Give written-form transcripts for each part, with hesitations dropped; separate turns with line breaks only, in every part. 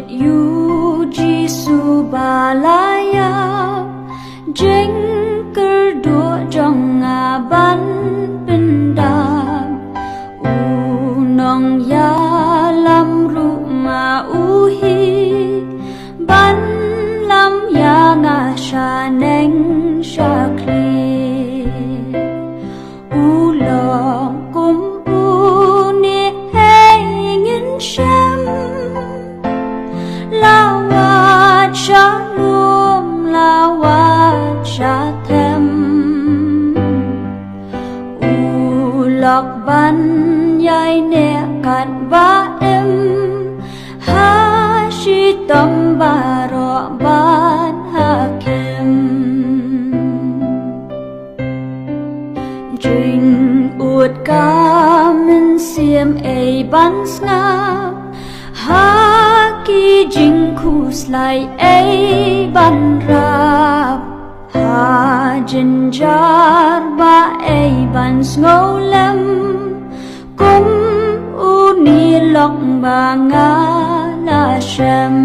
yu Jisu balaya jeng kerdo jong aban pendam unong ya lam rumah uhi ban lam ya ngasha neng shakli ulong kum uni hengin shem lawat shalom lawat shatem ulok ban yai ne kat ba em ha shi tom baro ban hakem jing ut ka min siem ei ban snap ha ki jing khus lai ei ban rap ha jin jar ba ei ban snolem kum uni lok ba nga la shem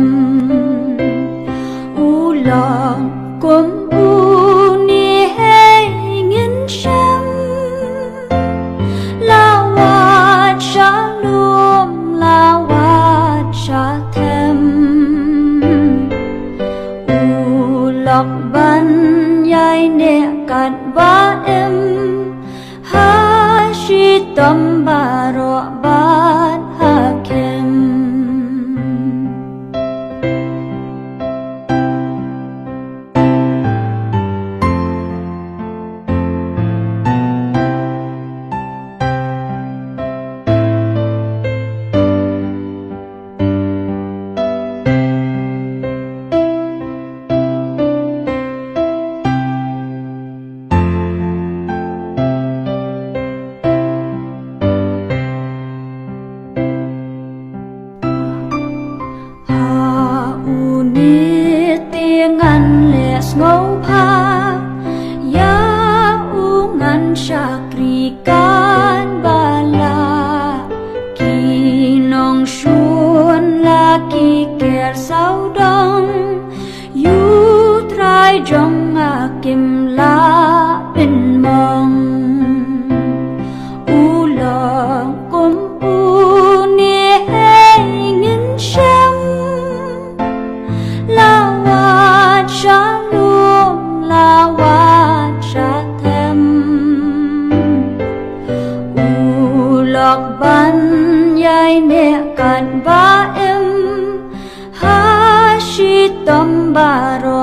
ulong kum uni hey ngin shem lawat shalom lawat shatem ulok ban yai ne kat ba em ha shi tom baro ban hakem ngô pa ya u ngan shakri kan bala ki nong shun la ki ker sau dong yu trai jong a kim la bin mong u lo kum u ni hey ngin shem lawat shalom lawat shatem ulok ban yai ne kan ba em ha shi tom baro